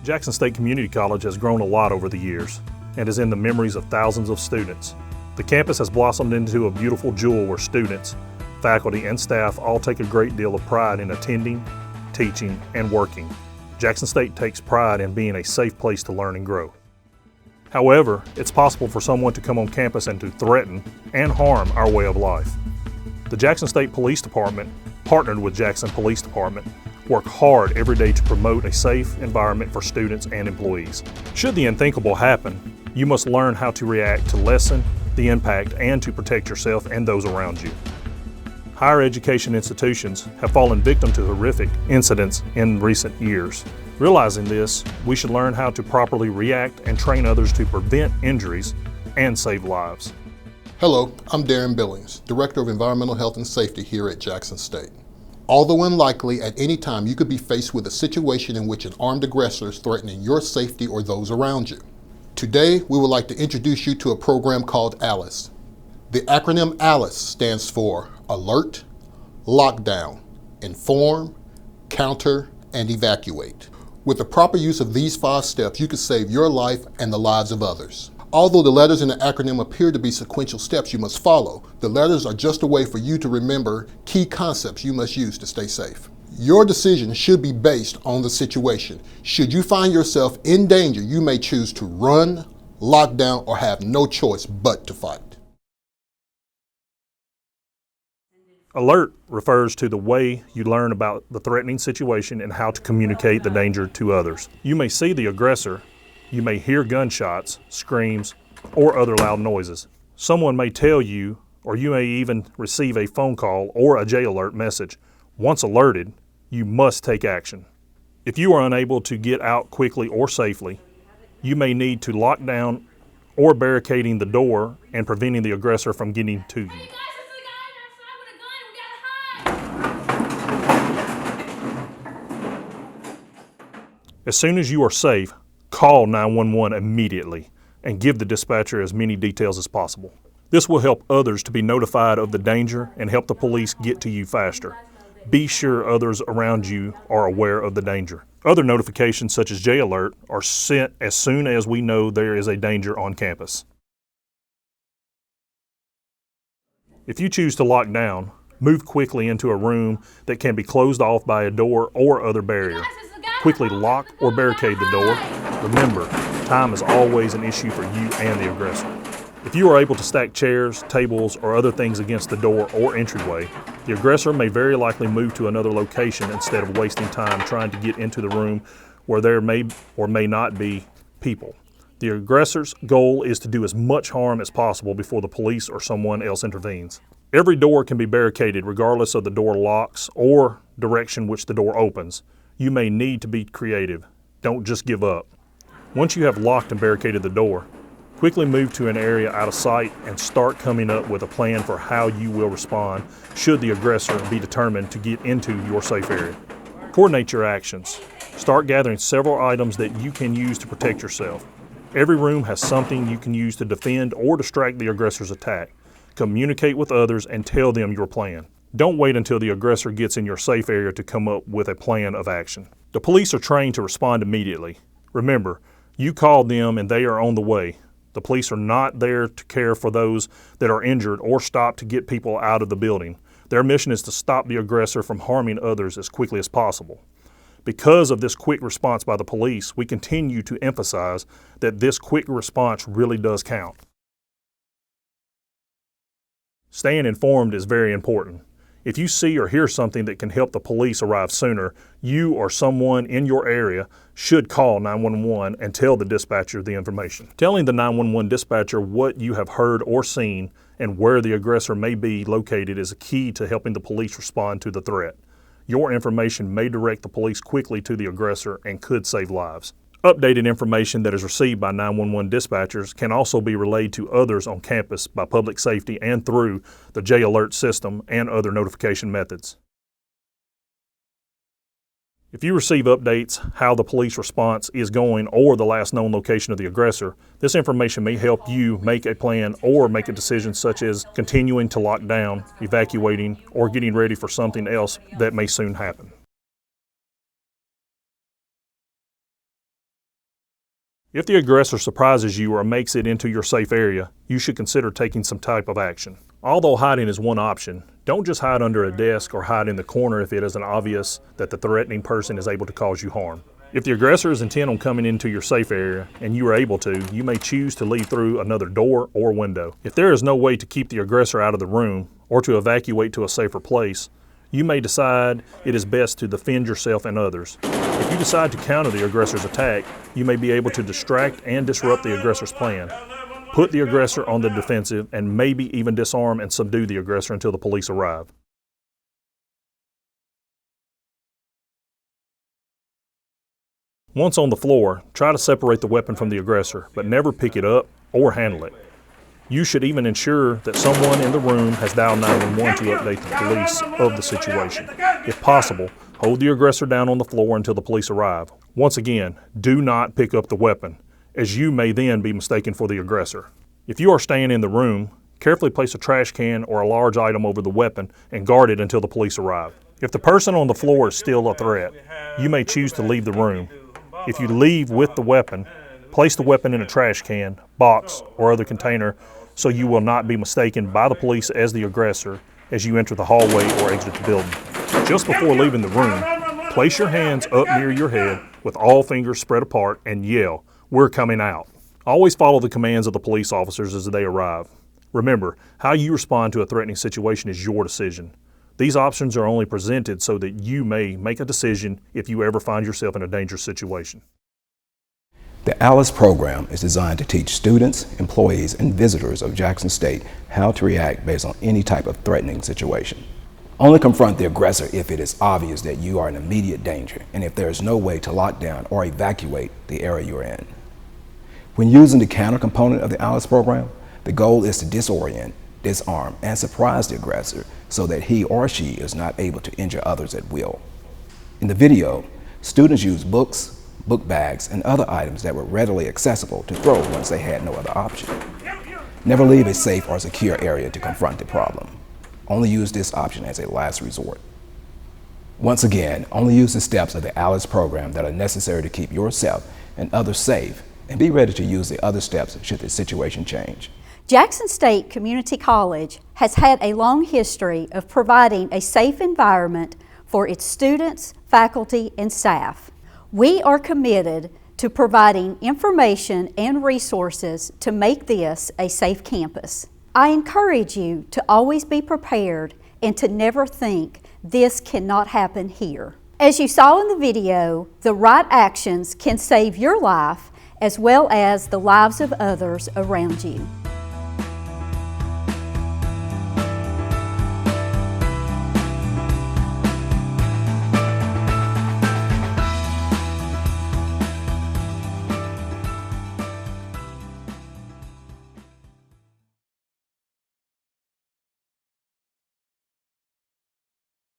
Jackson State Community College has grown a lot over the years and is in the memories of thousands of students. The campus has blossomed into a beautiful jewel where students, faculty, and staff all take a great deal of pride in attending, teaching, and working. Jackson State takes pride in being a safe place to learn and grow. However, it's possible for someone to come on campus and to threaten and harm our way of life. The Jackson State Police Department, partnered with Jackson Police Department, work hard every day to promote a safe environment for students and employees. Should the unthinkable happen, you must learn how to react to lessen the impact and to protect yourself and those around you. Higher education institutions have fallen victim to horrific incidents in recent years. Realizing this, we should learn how to properly react and train others to prevent injuries and save lives. Hello, I'm Darren Billings, Director of Environmental Health and Safety here at Jackson State. Although unlikely, at any time you could be faced with a situation in which an armed aggressor is threatening your safety or those around you. Today, we would like to introduce you to a program called ALICE. The acronym ALICE stands for Alert, Lockdown, Inform, Counter, and Evacuate. With the proper use of these 5 steps, you can save your life and the lives of others. Although the letters in the acronym appear to be sequential steps you must follow, the letters are just a way for you to remember key concepts you must use to stay safe. Your decision should be based on the situation. Should you find yourself in danger, you may choose to run, lock down, or have no choice but to fight. Alert refers to the way you learn about the threatening situation and how to communicate the danger to others. You may see the aggressor, you may hear gunshots, screams, or other loud noises. Someone may tell you, or you may even receive a phone call or a J-alert message. Once alerted, you must take action. If you are unable to get out quickly or safely, you may need to lock down or barricading the door and preventing the aggressor from getting to you. As soon as you are safe, call 911 immediately and give the dispatcher as many details as possible. This will help others to be notified of the danger and help the police get to you faster. Be sure others around you are aware of the danger. Other notifications such as J-alert are sent as soon as we know there is a danger on campus. If you choose to lock down, move quickly into a room that can be closed off by a door or other barrier. Quickly lock or barricade the door. Remember, time is always an issue for you and the aggressor. If you are able to stack chairs, tables, or other things against the door or entryway, the aggressor may very likely move to another location instead of wasting time trying to get into the room where there may or may not be people. The aggressor's goal is to do as much harm as possible before the police or someone else intervenes. Every door can be barricaded regardless of the door locks or direction which the door opens. You may need to be creative. Don't just give up. Once you have locked and barricaded the door, quickly move to an area out of sight and start coming up with a plan for how you will respond should the aggressor be determined to get into your safe area. Coordinate your actions. Start gathering several items that you can use to protect yourself. Every room has something you can use to defend or distract the aggressor's attack. Communicate with others and tell them your plan. Don't wait until the aggressor gets in your safe area to come up with a plan of action. The police are trained to respond immediately. Remember, you called them and they are on the way. The police are not there to care for those that are injured or stop to get people out of the building. Their mission is to stop the aggressor from harming others as quickly as possible. Because of this quick response by the police, we continue to emphasize that this quick response really does count. Staying informed is very important. If you see or hear something that can help the police arrive sooner, you or someone in your area should call 911 and tell the dispatcher the information. Telling the 911 dispatcher what you have heard or seen and where the aggressor may be located is a key to helping the police respond to the threat. Your information may direct the police quickly to the aggressor and could save lives. Updated information that is received by 911 dispatchers can also be relayed to others on campus by public safety and through the J-alert system and other notification methods. If you receive updates how the police response is going or the last known location of the aggressor, this information may help you make a plan or make a decision such as continuing to lock down, evacuating, or getting ready for something else that may soon happen. If the aggressor surprises you or makes it into your safe area, you should consider taking some type of action. Although hiding is one option, don't just hide under a desk or hide in the corner if it isn't obvious that the threatening person is able to cause you harm. If the aggressor is intent on coming into your safe area and you are able to, you may choose to leave through another door or window. If there is no way to keep the aggressor out of the room or to evacuate to a safer place, you may decide it is best to defend yourself and others. If you decide to counter the aggressor's attack, you may be able to distract and disrupt the aggressor's plan, put the aggressor on the defensive, and maybe even disarm and subdue the aggressor until the police arrive. Once on the floor, try to separate the weapon from the aggressor, but never pick it up or handle it. You should even ensure that someone in the room has dialed 911 to update the police of the situation. If possible, hold the aggressor down on the floor until the police arrive. Once again, do not pick up the weapon, as you may then be mistaken for the aggressor. If you are staying in the room, carefully place a trash can or a large item over the weapon and guard it until the police arrive. If the person on the floor is still a threat, you may choose to leave the room. If you leave with the weapon, place the weapon in a trash can, box, or other container so you will not be mistaken by the police as the aggressor as you enter the hallway or exit the building. Just before leaving the room, place your hands up near your head with all fingers spread apart and yell, "We're coming out." Always follow the commands of the police officers as they arrive. Remember, how you respond to a threatening situation is your decision. These options are only presented so that you may make a decision if you ever find yourself in a dangerous situation. The ALICE program is designed to teach students, employees, and visitors of Jackson State how to react based on any type of threatening situation. Only confront the aggressor if it is obvious that you are in immediate danger and if there is no way to lock down or evacuate the area you are in. When using the counter component of the ALICE program, the goal is to disorient, disarm, and surprise the aggressor so that he or she is not able to injure others at will. In the video, students use books, book bags, and other items that were readily accessible to throw once they had no other option. Never leave a safe or secure area to confront the problem. Only use this option as a last resort. Once again, only use the steps of the ALICE program that are necessary to keep yourself and others safe, and be ready to use the other steps should the situation change. Jackson State Community College has had a long history of providing a safe environment for its students, faculty, and staff. We are committed to providing information and resources to make this a safe campus. I encourage you to always be prepared and to never think this cannot happen here. As you saw in the video, the right actions can save your life as well as the lives of others around you.